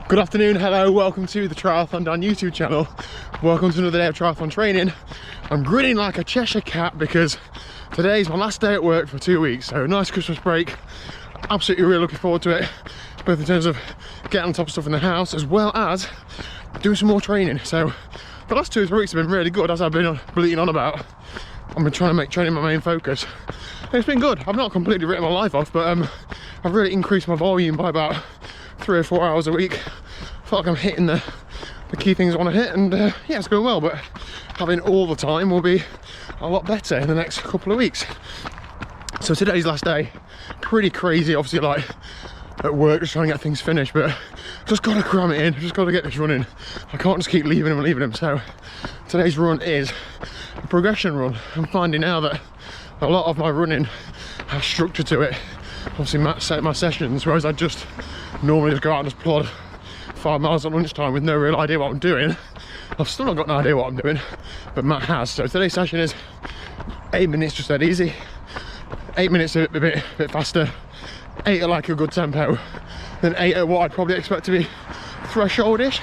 Good afternoon, hello, welcome to the TriathlonDan YouTube channel. Welcome to another day of triathlon training. I'm grinning like a Cheshire cat because today's my last day at work for 2 weeks, so a nice Christmas break. Absolutely really looking forward to it, both in terms of getting on top of stuff in the house as well as doing some more training. So the last 2 or 3 weeks have been really good, as I've been bleating on about. I've been trying to make training my main focus. And it's been good. I've not completely written my life off, but I've really increased my volume by about 3 or 4 hours a week. I feel like I'm hitting the key things I want to hit, and yeah, it's going well, but having all the time will be a lot better in the next couple of weeks. So today's last day, pretty crazy, obviously, like at work, just trying to get things finished, but just got to cram it in, just got to get this running. I can't just keep leaving them. So today's run is a progression run. I'm finding now that a lot of my running has structure to it. Obviously my sessions, whereas I just normally just go out and just plod 5 miles at lunchtime with no real idea what I'm doing. I've still not got no idea what I'm doing, but Matt has. So today's session is 8 minutes, just that easy. 8 minutes a bit faster, 8 at like a good tempo, then 8 at what I'd probably expect to be threshold-ish.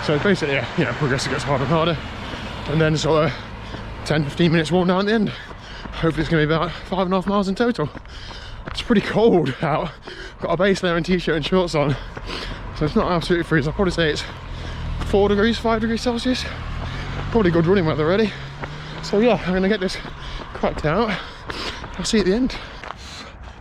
So it's basically, you know, progressively gets harder and harder, and then sort of 10-15 minutes walk down at the end. Hopefully it's going to be about 5.5 miles in total. It's pretty cold out. Got a base layer and t-shirt and shorts on, so it's not absolutely freezing. I'll probably say it's 4 degrees, 5 degrees Celsius. Probably good running weather already. So yeah, I'm gonna get this cracked out. I'll see you at the end.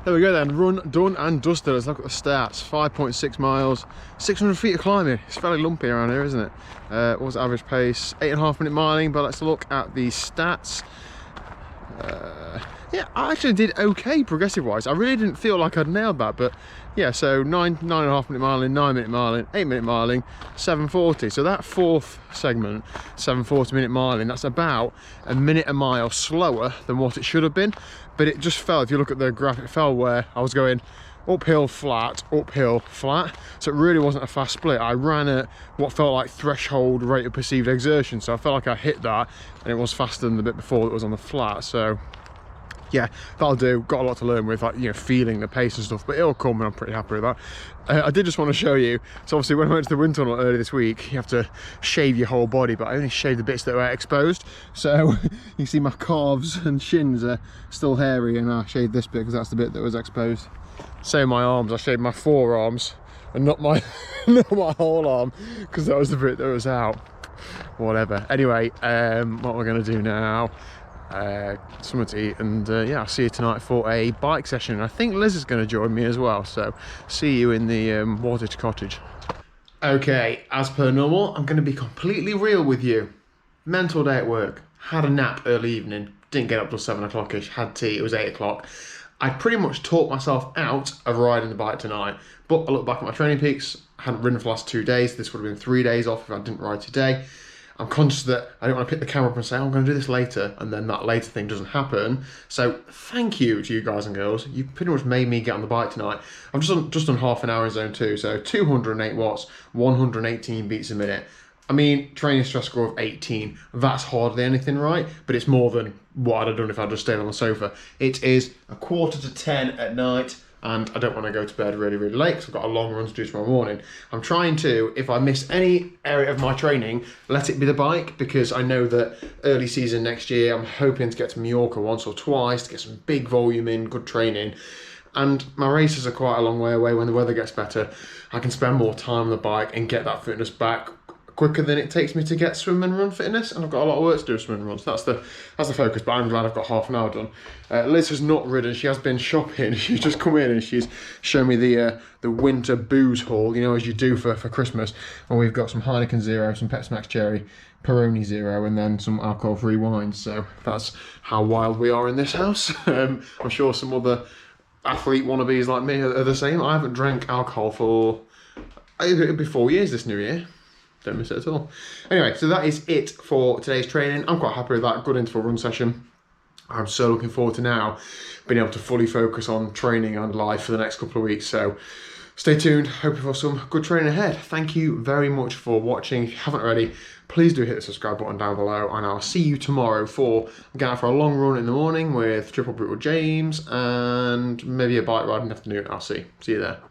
There we go then, run done and dusted. Let's look at the stats. 5.6 miles, 600 feet of climbing. It's fairly lumpy around here, isn't it? What was the average pace? 8.5 minute miling, but let's look at the stats. Yeah, I actually did okay progressive wise. I really didn't feel like I'd nailed that, but yeah, so 9.5 minute miling, 9 minute miling, 8 minute miling, 7:40. So that fourth segment, 7:40 minute miling, that's about a minute a mile slower than what it should have been. But it just fell, if you look at the graph, it fell where I was going uphill, flat, uphill, flat. So it really wasn't a fast split. I ran at what felt like threshold rate of perceived exertion. So I felt like I hit that, and it was faster than the bit before that was on the flat. So yeah, that'll do. Got a lot to learn with, like, you know, feeling the pace and stuff, but it'll come, and I'm pretty happy with that. I did just want to show you, so obviously when I went to the wind tunnel earlier this week, you have to shave your whole body, but I only shaved the bits that were exposed. So you see my calves and shins are still hairy, and I shaved this bit because that's the bit that was exposed. Same my arms, I shaved my forearms and not my not my whole arm, because that was the bit that was out. Whatever. Anyway, what we're going to do now, something to eat, and yeah, I'll see you tonight for a bike session. I think Liz is going to join me as well, so see you in the Wattage cottage. Okay, as per normal, I'm going to be completely real with you. Mental day at work, had a nap early evening, didn't get up till 7 o'clock-ish, had tea, it was 8 o'clock. I pretty much talked myself out of riding the bike tonight, but I look back at my training peaks, I hadn't ridden for the last 2 days. This would have been 3 days off if I didn't ride today. I'm conscious that I don't want to pick the camera up and say, oh, I'm going to do this later, and then that later thing doesn't happen. So thank you to you guys and girls. You pretty much made me get on the bike tonight. I'm just on half an hour in zone 2, so 208 watts, 118 beats a minute. I mean, training stress score of 18, that's hardly anything, right? But it's more than what I'd have done if I'd just stayed on the sofa. It is 9:45 at night, and I don't want to go to bed really, really late because I've got a long run to do tomorrow morning. I'm trying to, if I miss any area of my training, let it be the bike, because I know that early season next year, I'm hoping to get to Mallorca once or twice to get some big volume in, good training. And my races are quite a long way away. When the weather gets better, I can spend more time on the bike and get that fitness back quicker than it takes me to get swim and run fitness, and I've got a lot of work to do with swim and run, so that's the focus, but I'm glad I've got half an hour done. Liz has not ridden, she has been shopping. She's just come in and she's shown me the winter booze haul, you know, as you do for Christmas, and we've got some Heineken Zero, some Pepsi Max Cherry, Peroni Zero, and then some alcohol-free wines. So that's how wild we are in this house. I'm sure some other athlete wannabes like me are the same. I haven't drank alcohol for, it'll be 4 years this new year. Don't miss it at all. Anyway, so that is it for today's training. I'm quite happy with that. Good interval run session. I'm so looking forward to now being able to fully focus on training and life for the next couple of weeks. So stay tuned. Hoping for some good training ahead. Thank you very much for watching. If you haven't already, please do hit the subscribe button down below, and I'll see you tomorrow for going out for a long run in the morning with Triple Brutal James and maybe a bike ride in the afternoon. I'll see you there.